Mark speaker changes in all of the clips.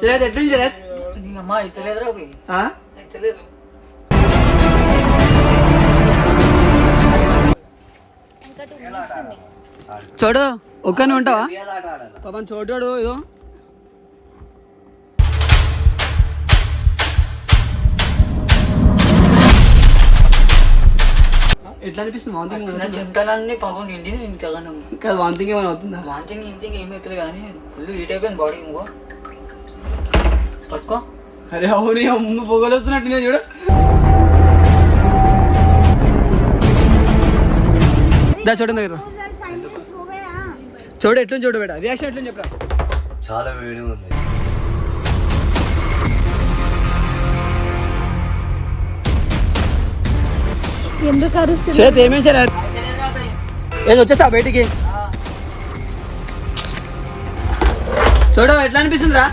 Speaker 1: శరత్ ఎట్లుంది శరత్? చూడు ఒక్కనే ఉంటావా పాపం చోటాడు ఇదో ఎట్లా అనిపిస్తుంది? వాంతింగ్ ఏమైనా అవుతుందా?
Speaker 2: వాంతింగ్ ఇంటింగ్ ఏమవుతుంది కానీ ఫుల్ హీట్ అయిపోయింది బాడీ. ఇంకో పట్టుకో.
Speaker 1: అరే అవును అమ్మ పొగలు వస్తున్నట్టు నేను చూడు. చూడండి దగ్గర చూడు ఎట్లుంది చూడు బేట. రియాక్షన్ ఎట్లుంది చెప్పరా?
Speaker 3: చాలా వేడి ఉంది.
Speaker 1: శరత్ ఏమేమి శరత్? ఏది వచ్చేసా బయటికి? చూడు ఎట్లా అనిపిస్తుందిరా?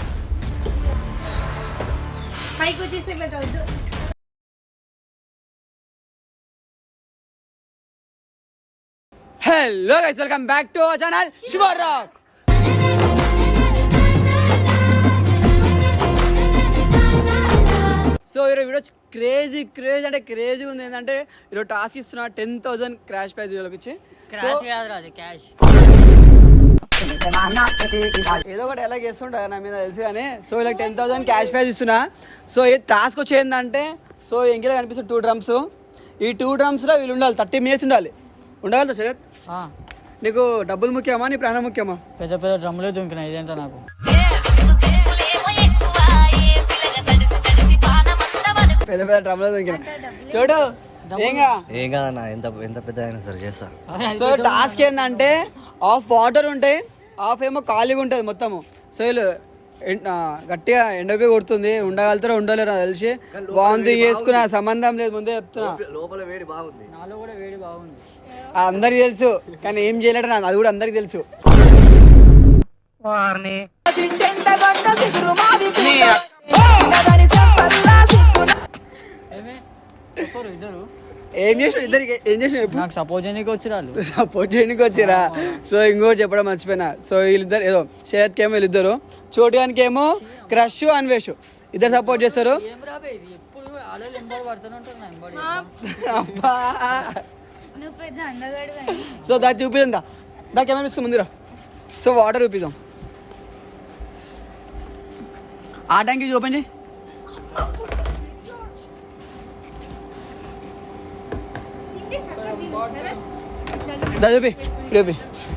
Speaker 1: Hello guys, welcome back to our channel Shiver Rock. So ఈరోజు వీడియో క్రేజీ అంటే క్రేజీ ఉంది. ఏంటంటే ఈరోజు టాస్క్ ఇస్తున్నా 10,000 క్రాష్ ప్రైజ్ వీళ్ళకి ఇచ్చి. ఏదో ఒకటి ఎలా చేస్తుంటా నా మీద తెలుసు కానీ. సో వీళ్ళకి 10,000 క్యాష్ ప్రైజ్ ఇస్తున్నా. సో ఈ టాస్క్ వచ్చి ఏంటంటే, సో ఎంగిలో కనిపిస్తుంది 2 డ్రమ్స్. ఈ 2 డ్రమ్స్లో వీళ్ళు ఉండాలి, 30 minutes ఉండాలి. ఉండగలుగుతా శరత్? నీకు డబ్బులు ముఖ్యమా నీ ప్రాణం ముఖ్యమా?
Speaker 2: పెద్ద పెద్ద డ్రమ్లే దుంకినాయి ఇదేంటో నాకు.
Speaker 1: పెద్ద పెద్ద డ్రమ్లో దొరికిన చూడు
Speaker 3: ఏం కాదన్నా, ఎంత పెద్ద అయినా సరే చేస్తా.
Speaker 1: సో టాస్క్ ఏంటంటే హాఫ్ వాటర్ ఉంటాయి, హాఫ్ ఏమో ఖాళీగా ఉంటుంది మొత్తము. సో వీళ్ళు గట్టిగా ఎండపోయి కొడుతుంది. ఉండగలుగుతారో ఉండలేరు నాకు తెలిసి. వాంతింగ్ చేసుకున్న సంబంధం లేదు, ముందే చెప్తున్నా.
Speaker 3: లోపల వేడి బాగుంది.
Speaker 2: నాలో కూడా వేడి బాగుంది.
Speaker 1: అందరికి తెలుసు కానీ ఏం చేయలేట నాకు అది కూడా అందరికి తెలుసు. ఏం చేసిన ఇద్దరికి ఏం చేసిన
Speaker 2: సపోర్ట్ చేయడానికి
Speaker 1: వచ్చిరా. సో ఇంకోటి చెప్పడం మర్చిపోయినా. సో వీళ్ళిద్దరు ఏదో శరత్కి ఏమో వీళ్ళిద్దరు, చోటుగానికి ఏమో క్రష్ అన్వేష్ ఇద్దరు సపోర్ట్ చేస్తారు. సో దాన్ని చూపిద్దాం, దానికి ఏమైనా తీసుకుని ముందురా. సో వాటర్ చూపిద్దాం. ఆ ట్యాంక్ చూపండి. చూపి చూపి.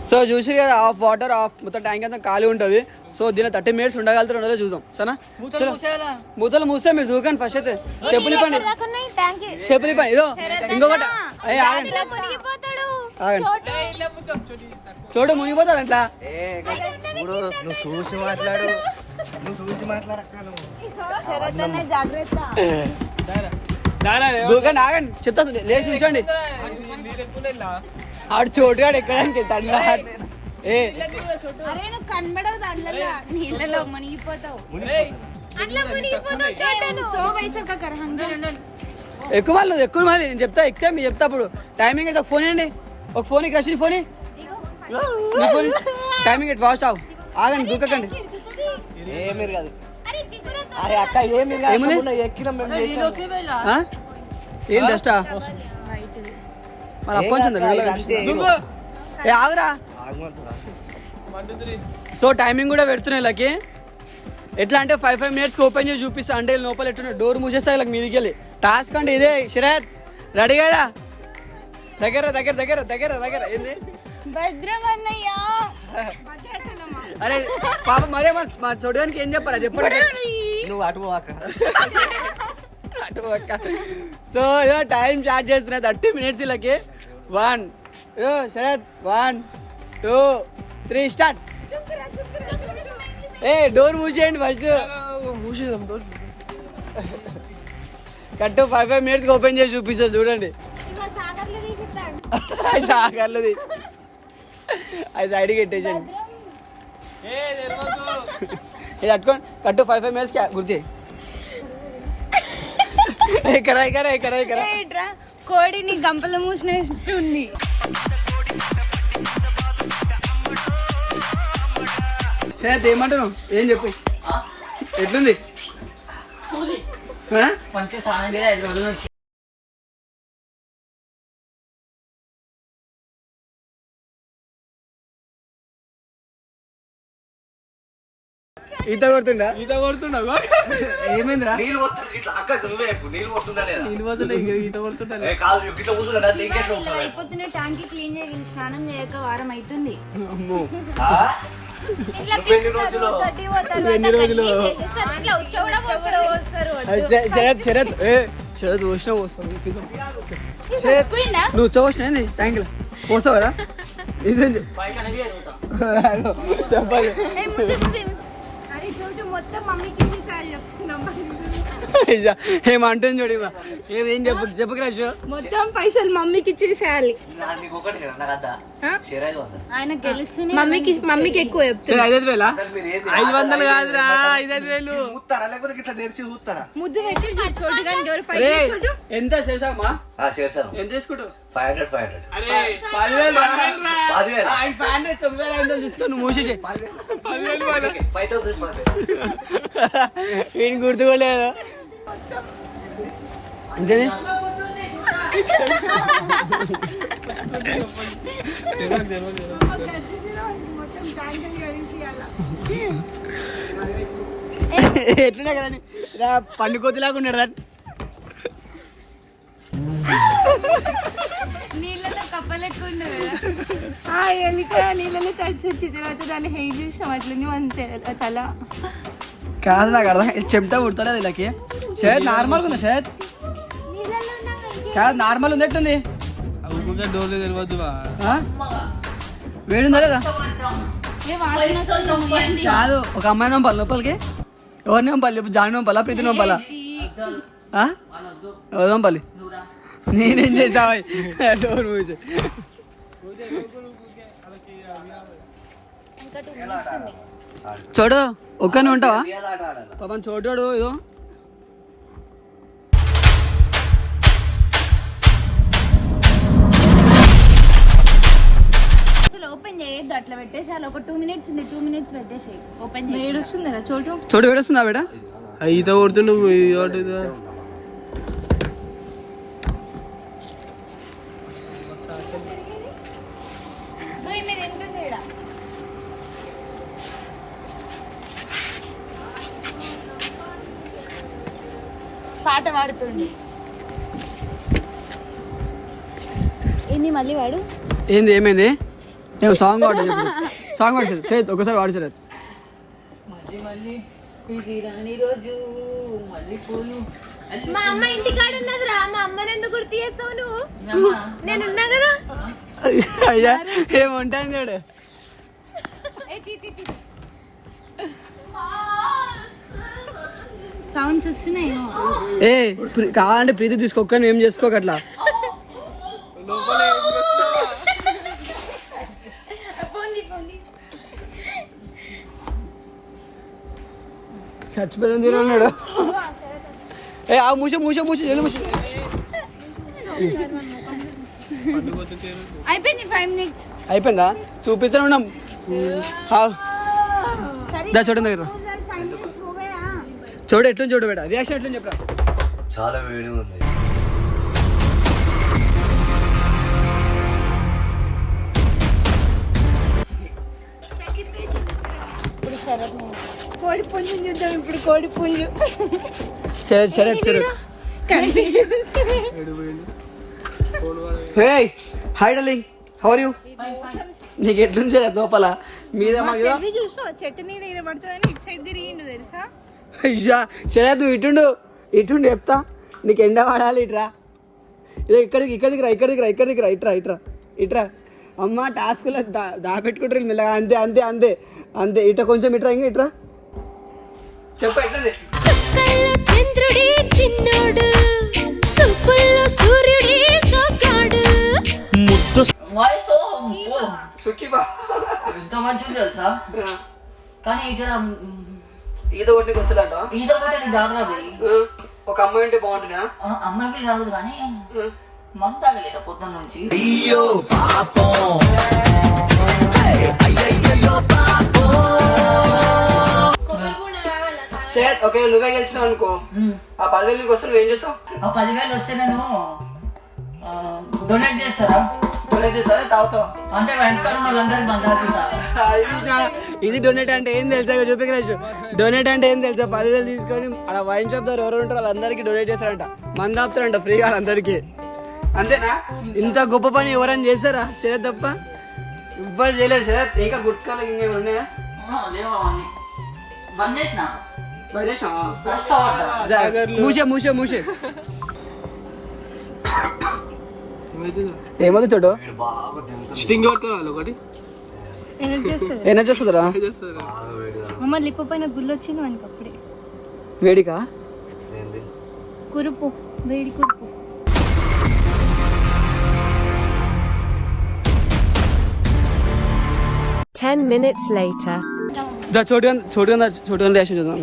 Speaker 1: సో చూసి కదా హాఫ్ వాటర్ హాఫ్ మొత్తం ట్యాంక్ అంతా ఖాళీ ఉంటుంది. సో దీనిలో 30 minutes ఉండగలుగుతారు ఉండదో చూద్దాం. సరేనా? మూతలు మూస్తే మీరు దూకండి. ఫస్ట్ అయితే చెప్పులు ఇప్పండి, చెప్పులు ఇప్పండి. ఇదో ఇంకొకటి చూడు మునిగిపోతుంది అట్లా.
Speaker 3: చూసి మాట్లాడు.
Speaker 1: దూకండి, ఆగండి చెప్తా. లేచి నిల్చోండి. ఆడు చోటుగాడు ఎక్కడానికి తండ్రి. ఎక్కువ వాళ్ళు ఎక్కువ మళ్ళీ నేను చెప్తా ఎక్కితే మీరు చెప్తా. అప్పుడు టైమింగ్ అయితే ఒక ఫోన్ ఇవ్వండి, ఒక phone crush phone timing at wash అవు. ఆగండి, దూకకండి. ఏం డస్టా మళ్ళీ అప్పొచ్చింది ఆగురా. సో టైమింగ్ కూడా పెడుతున్నాయి వీళ్ళకి. ఎట్లా అంటే 5 minutes ఓపెన్ చేసి చూపిస్తా. అంటే లోపల ఎట్లున్నా డోర్ మూసేస్తా వీళ్ళకి మీదికి వెళ్ళి. టాస్క్ అంటే ఇదే. శరత్ రెడీ కదా? దగ్గర దగ్గర దగ్గర దగ్గర దగ్గర ఏంది? అరే పాప మరే మా చూడడానికి ఏం చెప్పారా చెప్పండి.
Speaker 3: నువ్వు అటు
Speaker 1: సో టైం స్టార్ట్ చేస్తున్నా 30 minutes వీళ్ళకి. 1 శరత్ 1 2 3 స్టార్ట్. డోర్ మూసేయండి ఫస్ట్. కరెక్ట్ 5 minutes ఓపెన్ చేసి చూపిస్తా చూడండి. సాగర్లు తీసి అది సైడ్కి పెట్టేసండి. ఇది అట్టుకోండి. కట్టు 5 minutes గుర్తి.
Speaker 4: కోడిని గంపల మూసినట్టుంది.
Speaker 1: ఏమంటున్నావు? ఏం చెప్పు. ఎట్లుంది ఆ?
Speaker 2: మంచిగా స్నానం చేసి 5 రోజుల నుంచి
Speaker 1: ఈత కొడుతుండా ఏమైందిరా
Speaker 3: నీళ్ళు వస్తుంది ఇట్లా అక్క నువ్వే చెప్పు, నీళ్ళు వస్తుందా లేదా
Speaker 1: నీళ్ళు పోతుండే ఈత కొడుతుంటా
Speaker 3: ఏ కాదు ఇట్లా కూర్చుంటా ఇంకెట్లా వస్తుంది
Speaker 4: అయిపోతున్న ట్యాంక్ క్లీన్ చేయాలి, స్నానం చేయక వారం అవుతుంది.
Speaker 1: అమ్మో
Speaker 3: ఆ?
Speaker 4: ఇట్లా
Speaker 3: నువ్వెన్ని రోజులు?
Speaker 4: తొట్టి పోతారు,
Speaker 1: ఎన్ని
Speaker 4: అంతా
Speaker 1: రోజులు?
Speaker 4: గలీజ్ చేసేస్తారు, ఇట్లా ఉచ్చ కూడా పోస్తారు.
Speaker 1: శరత్ పోసినా పోస్తావు
Speaker 4: చచ్చిపోయిందా?
Speaker 1: నువ్వు ఉచ్చ పోసిన ఏంది ట్యాంకులో పోస్తావు కదా ఇదేం
Speaker 2: బయట అనేది ఎరుగుతా
Speaker 1: చెప్పాలి
Speaker 4: ఏ ముసే, ముసే, ముసే. అరే చోటు మొత్తం మమ్మీకి ఇచ్చేసారి చెప్తున్నాం.
Speaker 1: ఏమంటుంది చూడు ఏం చెప్పు రాజు
Speaker 4: మొత్తం పైసలు మమ్మీకి ఇచ్చేసేయాలి.
Speaker 3: నీకు ఒకటి నాకు అద్దా షేర్ 500
Speaker 4: ఆయన గెలుస్తుంది, మమ్మీకి ఎక్కువ చెప్తారు.
Speaker 1: 5,000
Speaker 3: అసలు మీరు ఏంది?
Speaker 1: 500 కాదురా 5,000
Speaker 3: చూస్తారా లేకపోతే ఇట్లా తెరిచి చూస్తారా
Speaker 4: ముద్దు పెట్టి చూడు చోటు కానీ ఎవరు పై
Speaker 1: రే,
Speaker 4: చోటు
Speaker 1: ఎంత చేసామా
Speaker 3: చేస్తాను
Speaker 1: ఎంత తీసుకుంటావు
Speaker 3: 500
Speaker 1: అరే 10,000
Speaker 3: 10,000
Speaker 1: 9,500 తీసుకొని నువ్వు మూసేసి
Speaker 3: 5,000
Speaker 1: ఏం గుర్తుకోలేదు అంతేనే ఎట్లున్నా కదా రా పండు కొద్దిలాగా ఉన్నాడు రా
Speaker 4: నీళ్ళలో కప్పలెక్కుండా ఎలిక నీళ్ళలో తడిచి వచ్చి తర్వాత దాన్ని హెయిర్ చూసాం అట్లని మన తల
Speaker 1: కాదు నాకు అర్థం చెమట పుడతలేదు వీళ్ళకి షేర్ నార్మల్ ఉందా షేర్ కాదు నార్మల్ ఉంది ఎట్లుంది ఆ? వేడుందా లేదా కాదు ఒక అమ్మాయి పంపాలి లోపలికి ఎవరిని పంపాలి జాయిన్ పంపాలా ప్రీతిని పంపాలా ఆ? ఎవరు పంపాలి నేనేం చేసావా డోర్ మూసి చూడు ఒక్కనే ఉంటావా పాపం చోటోడు ఏదో
Speaker 4: అసలు ఓపెన్ చేయొద్దు, అట్లా పెట్టేసి ఒక 2 minutes ఉంది, 2 minutes పెట్టేసి ఓపెన్ ఏడు వస్తుందా చోటు
Speaker 1: చోటు వేడొస్తుందా బేట
Speaker 5: ఈత కొడుతుండు
Speaker 4: మీరు ఎంటుంది ఈడ? పాట పాడుతుంది ఏంది మళ్ళీ వాడు
Speaker 1: ఏంది ఏమైంది నేను సాంగ్ పాడు సాంగ్ పాడు షేత్ ఒకసారి వాడు సరే
Speaker 2: మళ్ళీ ఇది రాని రోజు మళ్ళీ పూలు
Speaker 4: మా అమ్మ ఇంటికాడ ఉన్నదిరా, మా అమ్మని ఎందుకు గుర్తు చేస్తావు నువ్వు? నేనున్నా కదా.
Speaker 1: అయ్యా ఏముంటాను చూడు
Speaker 4: సౌండ్స్ వస్తున్నాయేమో.
Speaker 1: ఏ కావాలంటే ప్రీతి తీసుకోక ఏం చేసుకోక అట్లా చచ్చిపోయింది తిన్నాడు ఏ ఆ మూస జల్లు మూసి
Speaker 4: అయిపోయింది 5 minutes.
Speaker 1: అయిపోయిందా చూపిస్తూనే ఉన్నాం దా చూడండి దగ్గర చూడు ఎట్లుంది చూడు బేట రియాక్షన్ ఎట్లుంది చెప్పరా
Speaker 3: చాలా వేడి ఉంది
Speaker 4: కోడి పుంజు చూద్దాం ఇప్పుడు, కోడి పుంజు
Speaker 1: Sharath hey hi darling how are you నీకు ఎట్లుంది శరత్ లోపల మీద మాకు
Speaker 4: చూసా చెట్టు నీడ ఈడ పడుతుందని ఇటు సైడ్ తిరిగిండు తెలుసా.
Speaker 1: అయ్యా శరత్ నువ్వు ఇటుండు చెప్తా నీకు ఎండ వాడాలి ఇట్రా ఇదో ఇక్కడికి రా ఇట్రా అమ్మ టాస్క్లో దాపెట్టుకుంటారు మెల్లగా అంతే ఇట్లా కొంచెం ఇట్రా ఇంకా ఇట్రా చెప్ప ఎట్లది
Speaker 6: చుక్కల్లో చంద్రుడి చిన్నోడు సూపుల్లో సూర్యుడి సోకాడు
Speaker 2: వాయిస్
Speaker 1: సుఖీబా
Speaker 2: ఎంత మంచిగా తెలుసా కానీ
Speaker 1: ఈత కొట్టి వస్తుందంట
Speaker 2: ఈత కొట్టని జాగ్రత్త పోయి
Speaker 1: ఒక అమ్మాయి ఉంటే బాగుంటుందా
Speaker 2: అమ్మాయికి కాదు కానీ మందు తాగలేదా పొద్దున్న నుంచి
Speaker 3: అయ్యో పాపం
Speaker 1: శరత్ ఒకవేళ నువ్వే గెలిచినావు అనుకో, ఆ 10,000 నీకు వస్తే నువ్వు ఏం చేస్తావు?
Speaker 2: ఆ 10,000 వస్తే నేను డొనేట్ చేస్తారా?
Speaker 1: డొనేట్ చేస్తావా తాగుతావు?
Speaker 2: అంటే ఫ్రెండ్స్ కాడ వాళ్ళందరికీ బందారు.
Speaker 1: ఇది డొనేట్ అంటే ఏం తెలుసా చూపించు. డొనేట్ అంటే ఏం తెలుసా, 10,000 తీసుకొని అలా వైన్ షాప్ దగ్గర ఎవరు ఉంటారో వాళ్ళందరికీ డొనేట్ చేస్తారంట, మంది ఆపుతారంట ఫ్రీగా వాళ్ళందరికీ. అంతేనా? ఇంత గొప్ప పని ఎవరైనా చేస్తారా? శరత్ తప్ప ఎవ్వరు చేయలేరు. శరత్ ఇంకా గుట్కాలు ఇంకేమైనా ఉన్నాయా?
Speaker 2: లేవని బంద్ చేసిన.
Speaker 1: మూసే మూసే ఏమవుతుంది చూడు. ఎనర్జీ వస్తుందిరా.
Speaker 4: మమ్మల్ని లిప్పు పైన గుళ్ళు వచ్చింది మనకి అప్పుడే.
Speaker 1: వేడికా?
Speaker 4: కురుపు, వేడి కురుపు.
Speaker 1: చోటుగా రేషన్ చూద్దాం.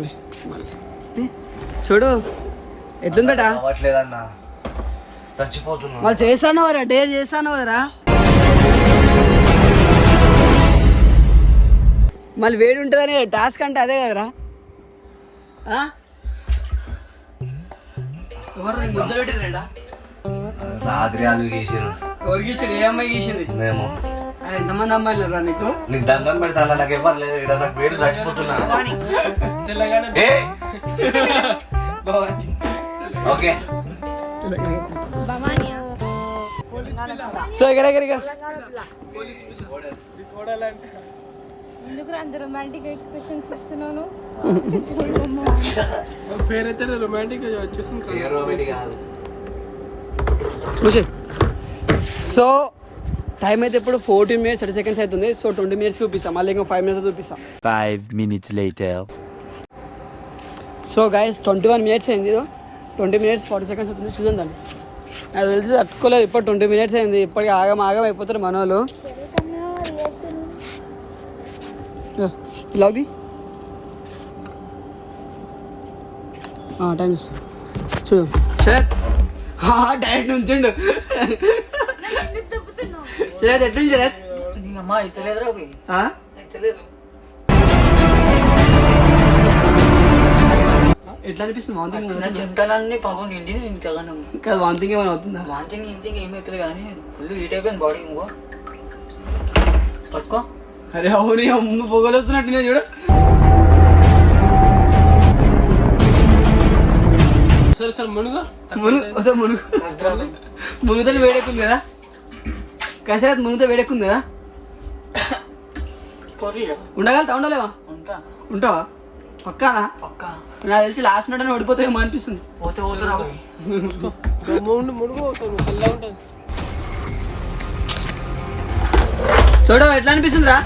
Speaker 1: చూడు ఎట్లుంది బేటా?
Speaker 3: అవ్వట్లేదన్నా, చచ్చిపోతున్నా.
Speaker 1: వాళ్ళు చేస్తాను వరా, డేర్ చేస్తాను వరా. మళ్ళీ వేడి ఉంటుందని టాస్క్ అంటే అదే కదరా. ఎవరు ముద్దలు పెట్టిరా?
Speaker 3: రాత్రి వాళ్ళు గీసిరు.
Speaker 1: ఎవరు గీసాడు? ఏ అమ్మాయి గీసింది?
Speaker 3: మేము.
Speaker 1: అరే ఎంతమంది అమ్మాయిలు రా నీకు?
Speaker 3: నీకు దండం పెడతా, నాకు ఎవరు లేదు ఇక్కడ, నాకు వేడి చచ్చిపోతున్నా. ఓకే
Speaker 1: సో ఇక్కడ
Speaker 4: ఎందుకు అంత రొమాంటిక్ ఎక్స్ప్రెషన్స్ ఇస్తున్నాను?
Speaker 1: పేరైతే రొమాంటిక్ సో టైం అయితే ఇప్పుడు 14 minutes 30 seconds అవుతుంది. సో 20 minutes చూపిస్తాం, మళ్ళీ ఇంకా 5 minutes చూపిస్తాం.
Speaker 5: 5 minutes later.
Speaker 1: So guys 21 minutes అయింది, 20 minutes 40 seconds అవుతుంది. చూద్దాం దాన్ని. నాకు తెలిసి తట్టుకోలేదు. ఇప్పుడు 20 minutes అయింది, ఇప్పటికి ఆగం అయిపోతారు మన వాళ్ళు. లాగి టైం చూద్దాం. శరత్ డైరెక్ట్ నుంచుండు. శరత్ ఎట్లుంది శరత్?
Speaker 2: అమ్మా ఇచ్చలేదురా, ఇచ్చలేదు.
Speaker 1: ఎట్లా అనిపిస్తుంది? వాంతింగ్
Speaker 2: చింతలన్నీ పగం నిండి ఇంతగానో
Speaker 1: కాదు, వాంతింగ్ ఏమైనా అవుతుందా?
Speaker 2: వాంతింగ్ ఇంటింగ్ ఏమవుతుంది కానీ ఫుల్ హీట్ అయిపోయింది బాడీ. ఇంకో పట్టుకో.
Speaker 1: అరే అవును, అమ్మ పొగలు వస్తున్నట్టు నేను చూడు. మునుగుతో వేడెక్కుంది కదా కసరత్, మునుగుతో వేడెక్కుంది కదా. ఉండలేవా? ఉంటావా? పక్కానా?
Speaker 2: పక్కా.
Speaker 1: నాకు తెలిసి లాస్ట్ నోట్ ఓడిపోతాయేమో అనిపిస్తుంది.
Speaker 2: పోతే పోతురా.
Speaker 1: చూడ ఎట్లా అనిపిస్తుంది రా?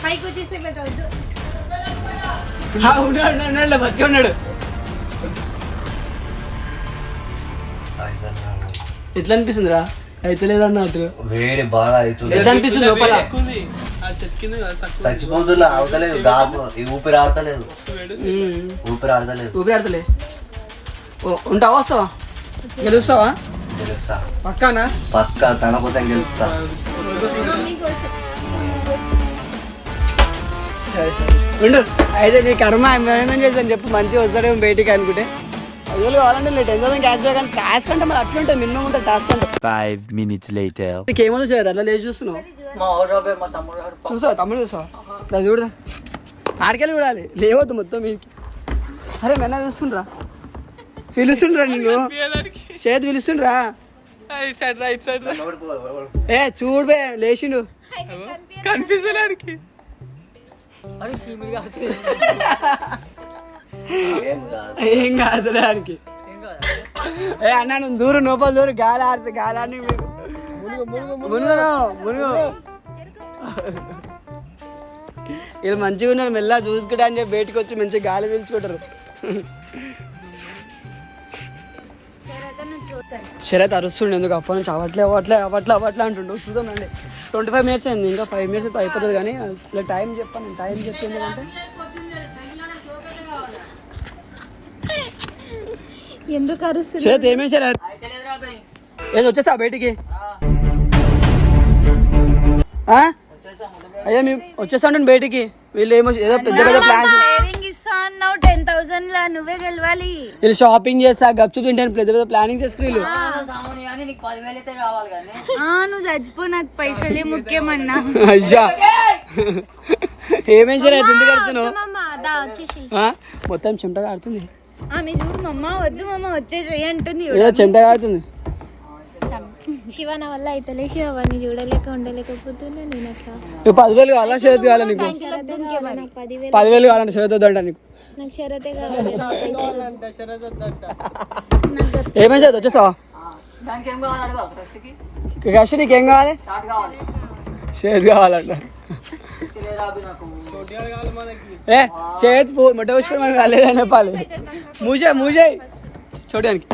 Speaker 4: పైకి వచ్చేసి
Speaker 1: ఉన్నాడు, బతికే ఉన్నాడు. ఎట్లా అనిపిస్తుంది రా? అయితే లేదన్నట్టు
Speaker 3: వేడి బాగా అవుతుంది.
Speaker 1: ఎట్లా అనిపిస్తుంది లోపల?
Speaker 3: చచ్చిపోతున్నా, అవతలేదు, ఊపిరి ఆడతలేదు. ఊపిరి ఆడతలే.
Speaker 1: ఉంటావా? వస్తావా? గెలుస్తావా?
Speaker 3: గెలుస్తా.
Speaker 1: పక్కానా?
Speaker 3: పక్కా, తన కోసం గెలుస్తా.
Speaker 1: ఉండు అయితే నీ కర్మ మేనేజ్ చేస్తాను చెప్పు. మంచిగా వస్తాడేమో బయటికి అనుకుంటే. అదే కావాలంటే 10,000 క్యాష్ బ్యాక్ అని. టాస్క్ అంటే మరి అట్లా ఉంటుంది, మినిమం ఉంటుంది టాస్క్ అంటే.
Speaker 5: 5 minutes later.
Speaker 1: నీకేమో చేయదు అట్లా లేచి చూస్తున్నావు. చూసావా? తమ్ముడు చూసావా? అట్లా చూడదా, ఆడికెళ్ళి చూడాలి, లేవద్దు మొత్తం మీకి. అరే మెన్న చూస్తుండ్రా, పిలుస్తుండ్రా నిన్ను. చేతి పిలుస్తుండ్రా. ఏ చూడు బే, లేచిండు. కనిపిస్తలేడికి. ఏం కాదులే ఆడికి. ఏ అన్నా నువ్వు దూరం లోపల దూరం గాలి ఆడుతుంది. గాలి ఆడి మునుగు. వీళ్ళు మంచిగా ఉన్నారు, మెల్లగా చూసుకుంటా అని చెప్పి బయటకు వచ్చి మంచిగా గాలి పీల్చుకుంటారు. శరత్ అరుస్తుండే ఎందుకు అప్పటి నుంచి అవట్లే అంటుండు. చూద్దాం అండి. 25 minutes అయింది, ఇంకా 5 minutes అయితే అయిపోతుంది. కానీ ఇలా టైం చెప్పాను, టైం చెప్తే ఎందుకంటే
Speaker 4: ఎందుకు అరుస్తుంది?
Speaker 1: శరత్ ఏమేమి శరత్ ఏది వచ్చేసా బయటికి? అయ్యా మేము వచ్చేసా ఉంటుంది బయటికి. వీళ్ళు ఏమో ఏదో పెద్ద ప్లాన్స్
Speaker 4: ఇవ్వాలి.
Speaker 1: వీళ్ళు షాపింగ్ చేస్తా గప్చు తింటాను పెద్ద పెద్ద ప్లానింగ్ చేసుకుని వీళ్ళు.
Speaker 2: నీకు 10,000 అయితే కావాలి కానీ
Speaker 4: నువ్వు చచ్చిపో, నాకు పైసలే ముఖ్యమన్నా.
Speaker 1: అయ్యా ఏమేం చేయలేదు ఎందుకు కడుతున్నావు? మొత్తం చెమటగా ఆడుతుంది.
Speaker 4: ఆమె చూడు మమ్మ, వద్దు మమ్మ వచ్చేసి అంటుంది.
Speaker 1: ఏదో చెమటగా ఆడుతుంది.
Speaker 6: శివ నా వల్ల అయితే శివ వాడిని చూడలేక ఉండలేకపోతున్నా నేను అట్లా.
Speaker 1: 10,000 కావాలా షరత్ కావాలా నీకు?
Speaker 6: నాకు 10,000
Speaker 1: 10,000 కావాలంటే షరత్ వద్దంట నీకు.
Speaker 6: నాకు షరతే కావాలి.
Speaker 1: ఏమేం చేయదు వచ్చేసావా?
Speaker 2: దానికి ఏం కావాలి అడుగు డ్రెస్కి
Speaker 1: కష్ట నీకేం కావాలి?
Speaker 2: షార్ట్ కావాలి
Speaker 1: షేర్ కావాలంట.
Speaker 2: రాబి నాకు
Speaker 1: ఏ షేర్ మొట్ట వచ్చి మనకు కాలేదని చెప్పాలి. మూజే చూడడానికి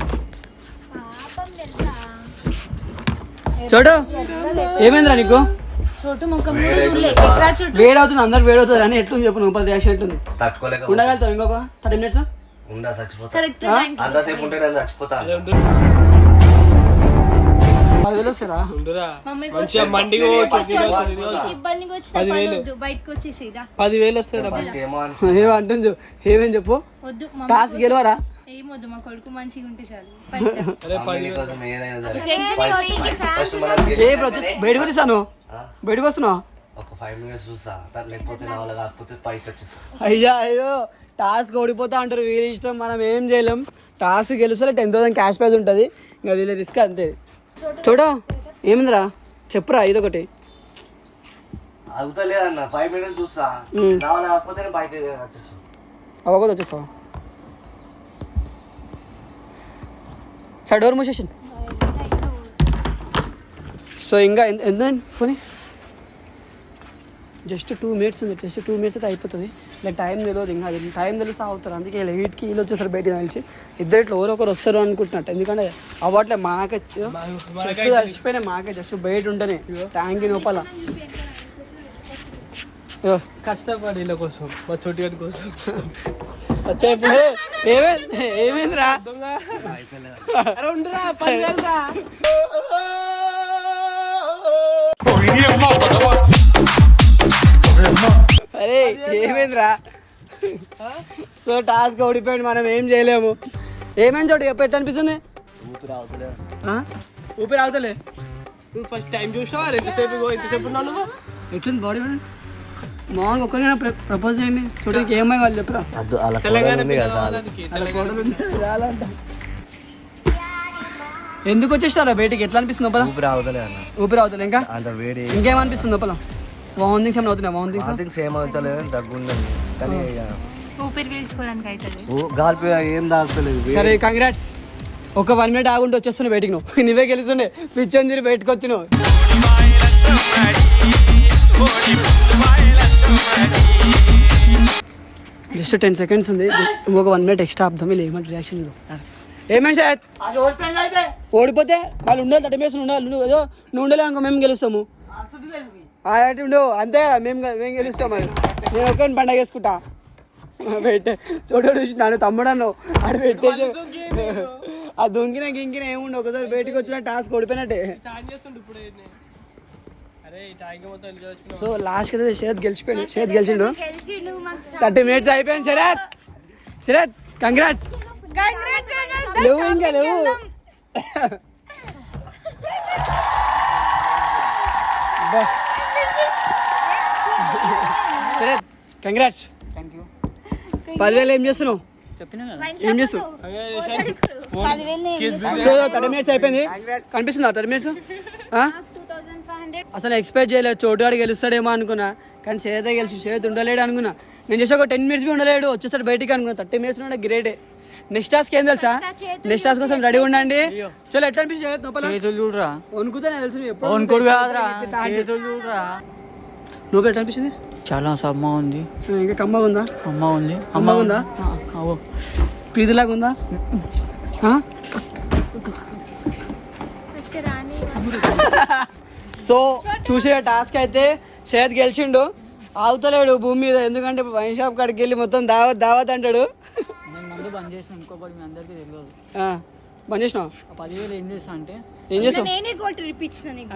Speaker 1: చూడు. ఏమైందిరా నీకు?
Speaker 4: చోటు ముఖం ఎక్కడ చోటు
Speaker 1: వేడవుతుంది, అందరు వేడవుతుంది కానీ ఎట్లుంది చెప్పు నువ్వు? రియాక్షన్ ఎట్లుంది?
Speaker 3: తట్టుకోలేక
Speaker 1: ఉండగలుగుతావు ఇంకొక 30 minutes?
Speaker 3: ఉండా చచ్చిపోతా.
Speaker 4: కరెక్ట్
Speaker 3: అంతసేపు ఉంటే నేను చచ్చిపోతా.
Speaker 1: 10,000 వస్తారా?
Speaker 4: మమ్మీకి
Speaker 7: మంచిగా మండిగా
Speaker 4: ఇబ్బందిగా వచ్చిన బయటకు వచ్చేసి
Speaker 7: 10,000 వస్తాయి.
Speaker 3: ఫస్ట్ ఏమో అని
Speaker 1: ఏమో అంటుంది ఏమేం చెప్పు.
Speaker 4: వద్దు
Speaker 1: టాస్క్ గెలవరా?
Speaker 4: ఏమొద్దు, మా కొడుకు మంచిగా ఉంటే చాలు.
Speaker 3: అమ్మాయి కోసం ఏదైనా సరే ఫస్ట్ మనం
Speaker 1: ఏ బయటకు వచ్చేసాను, బయటకు వస్తున్నావు.
Speaker 3: ఒక 5 minutes చూస్తా, లేకపోతే నా వల్ల కాకపోతే పైకి వచ్చేస్తా.
Speaker 1: అయ్యో టాస్క్ ఓడిపోతా అంటారు, వీళ్ళ ఇష్టం, మనం ఏం చేయలేం. టాస్క్ గెలుస్తే 10,000 క్యాష్ ప్రైజ్ ఉంటుంది, ఇంకా వీళ్ళ రిస్క్ అంతే. చూడ ఏమిందిరా చెప్పురా ఇదొకటి.
Speaker 3: అవుతలేదన్న 5 minutes చూస్తా, నా వల్ల కాకపోతే నేను బయట వచ్చేస్తా.
Speaker 1: అవ్వకూడదు వచ్చేస్తావా? సార్ డోర్ మూసేషన్. సో ఇంకా ఎంతండి పోనీ జస్ట్ 2 minutes ఉంది, జస్ట్ 2 minutes అయితే అయిపోతుంది. ఇలా టైం తెలియదు, ఇంకా అది టైం తెలిసి అవుతారు. అందుకే ఇలా 8కి వీళ్ళు వచ్చేసారు బయటికి తెలిసి ఇద్దరు ఇట్లా ఎవరొకరు వస్తారు అనుకుంటున్నట్టు. ఎందుకంటే అవ్వట్లే మాకే కలిసిపోయినాయి, మాకే జస్ట్ బయట ఉంటేనే ట్యాంక్ లోపల.
Speaker 7: కష్టపడి వీళ్ళ కోసం, మా చోటి గారి కోసం.
Speaker 1: ఏమైందిరా?
Speaker 7: ఉండురా 10,000 రా.
Speaker 1: అరే ఏమైందిరా? సో టాస్క్ ఓడిపోయింది, మనం ఏం చేయలేము. ఏమైంది చోటు ఎప్పుడు అనిపిస్తుంది? ఊపిరి అవుతలే.
Speaker 7: నువ్వు ఫస్ట్ టైం చూసావా? ఎంతసేపు ఉన్నావు నువ్వు?
Speaker 1: ఎట్లుంది బాడీ? మామూలుగా ఒక్కరికైనా ప్రపోజ్ చేయండి చూడడానికి. ఏమై వాళ్ళు చెప్పురా. ఎందుకు వచ్చేసినారా బయటికి? ఎట్లా అనిపిస్తుంది లోపల?
Speaker 3: ఊపిరి అవుతలే అన్న,
Speaker 1: ఊపిరి అవుతలే. ఇంకా
Speaker 3: అంత వేడి.
Speaker 1: ఇంకేమనిపిస్తుంది లోపల? వామిటింగ్స్ ఏమైనా అవుతున్నాయి? వామిటింగ్స్
Speaker 3: సేమ్ అవుతలేదు, తగ్గుండదు కానీ
Speaker 4: ఊపిరి పీల్చుకోవడానికి అవుతుంది.
Speaker 3: గాల్పి ఏం తాగుతలేదు.
Speaker 1: సరే కంగ్రాట్స్. ఒక 1 minute ఆగుంటే వచ్చేస్తున్నావు బయటికి. నువ్వే గెలుస్తుండే పిచ్చని తిరిగి బయటకు వచ్చినావు. జస్ట్ 10 seconds ఉంది, ఇంకొక 1 minute ఎక్స్ట్రా ఆపుదాం. వీళ్ళు ఏమంటే రియాక్షన్ చూద్దాం. ఏమేమి సార్
Speaker 2: అది ఓడిపోయింది అయితే
Speaker 1: ఓడిపోతే వాళ్ళు ఉండాలి, 30 minutes ఉండాలి. నువ్వు ఉండలే అనుకో, మేము గెలుస్తాము. అటు ఉండవు అంతే, మేము గెలుస్తాం. అది నేను ఒక్కని పండగ వేసుకుంటా. చూడ నన్ను తమ్ముడు అన్నావు, అది పెట్టేసి ఆ దొంగిన గింకిన ఏముండవు. ఒకసారి బయటకు వచ్చిన టాస్క్ ఓడిపోయినట్టే. సో లాస్ట్ అయితే శరత్ గెలిచిపోయాడు. శరత్ గెలిచిండు, 30 minutes అయిపోయింది. శరత్ కంగ్రాట్స్. లేవు ఇంకా లేవు. శరత్ కంగ్రాట్స్. 10,000 ఏం చేస్తున్నావు? ఏం చేస్తావు? సో 30 minutes అయిపోయింది. కనిపిస్తుందా 30 minutes? అసలు ఎక్స్పెక్ట్ చేయలేదు చోటుగాడు గెలుస్తాడేమో అనుకున్నా, కానీ శరత్ గెలిచి శరత్ ఉండలేడు అనుకున్నా. నేను చేసి ఒక 10 minutes ఉండలేడు, వచ్చేసాడు బయటికి అనుకున్నా. 30 minutes ఉండే గ్రేటే. నెక్స్ట్ టాస్క్ ఏం తెలుసా? నెక్స్ట్ టాస్క్ కోసం రెడీ ఉండండి. చలో ఎట్లా అనిపిస్తుంది లోపల? వణుకుతా తెలుసు నువ్వు ఎట్లా అనిపిస్తుంది?
Speaker 8: చాలా సమ్మ ఉంది,
Speaker 1: ఇంకా కమ్మగా ఉందా?
Speaker 8: అమ్మ ఉంది,
Speaker 1: అమ్మగా ఉందా? ప్రీతిలాగా ఉందా? సో చూసే టాస్క్ అయితే శరత్ గెలిచిండు. ఆగుతలేడు భూమి మీద, ఎందుకంటే ఇప్పుడు వైన్ షాప్ కాడికి వెళ్ళి మొత్తం దావత్ అంటాడు.
Speaker 8: నేను మందు బంద్ చేసిన, ఇంకొకటి మీ అందరికీ తెలియదు.
Speaker 1: బంద్ చేసినావు?
Speaker 8: 10,000 ఏం చేస్తా అంటే
Speaker 1: ఏం చేస్తావు?
Speaker 4: నేనే కోటి ఇప్పించిన నీకు.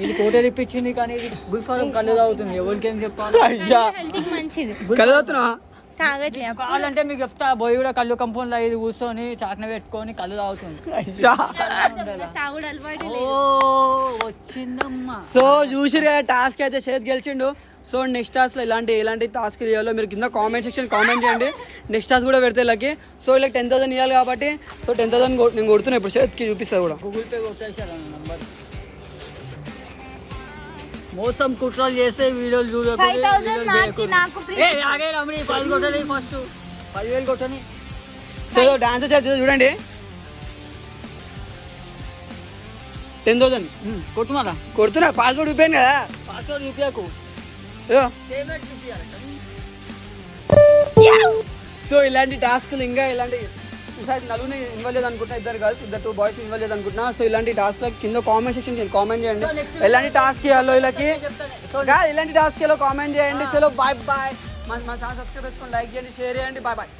Speaker 8: ఇది కోటే ఇప్పించింది, కానీ ఇది గుల్ఫారం కళ్ళు తాగుతుంది. ఎవరికేం చెప్పాలి?
Speaker 1: అయ్యా
Speaker 4: హెల్త్ మంచిది.
Speaker 1: కలవుతున్నావా?
Speaker 6: తాగట్లే
Speaker 8: కావాలంటే మీకు చెప్తా పోయి కూడా కళ్ళు కంపౌండ్ లో ఇది కూర్చొని చాకన పెట్టుకొని కళ్ళు తాగుతుంది
Speaker 4: తాగుడు అలవాటు
Speaker 8: ఓ వచ్చిందమ్మా.
Speaker 1: సో చూసిరు కదా టాస్క్ అయితే చేతి గెలిచిండు. సో నెక్స్ట్ టాస్క్లో ఎలాంటి టాస్క్ చేయాలో మీరు కింద కామెంట్ సెక్షన్ కామెంట్ చేయండి. నెక్స్ట్ టాస్క్ కూడా పెడితే వీళ్ళకి. సో వీళ్ళకి 10,000 ఇవ్వాలి కాబట్టి సో 10,000 నేను కొడుతున్నా ఇప్పుడు చేతికి చూపిస్తా కూడా.
Speaker 8: గూగుల్ పే కొట్టేశారు నంబర్. మోసం కుట్రలు చేసే వీడియోలు చూడకు.
Speaker 6: 5,000 మార్చి నాకు free.
Speaker 8: ఆగే రమణి 10 కొట్టని ఫస్ట్ 10,000 కొట్టని.
Speaker 1: సో డాన్స్ చేస్తే చూడండి 10,000
Speaker 8: కొట్టు మళ్ళా
Speaker 1: కొడుతున్నా. పాస్వర్డ్ చూపాను కదా.
Speaker 8: పాస్వర్డ్ యూపీఐకు
Speaker 1: ఇదిగో.
Speaker 8: పేమెంట్ చూపించాలి.
Speaker 1: సో ఇలాంటి టాస్క్లు ఇంకా ఇలాంటి ఈసారి నలుగురిని ఇన్వాల్వ్ చేద్దాం అనుకుంటున్నా. ఇద్దరు గర్ల్స్ 2 బాయ్స్ ఇన్వాల్వ్ చేద్దాం అనుకుంటున్నా. సో ఇలాంటి టాస్క్ కింద కామెంట్ సెక్షన్ కామెంట్ చేయండి. ఎలాంటి టాస్క్ చేయాలో వీళ్ళకి ఇలాంటి టాస్క్ చేయాలో కామెంట్ చేయండి. చలో బాయ్ బాయ్. మా ఛానల్ సబ్స్క్రైబ్ చేసుకోండి, లైక్ చేయండి, షేర్ చేయండి. Bye bye.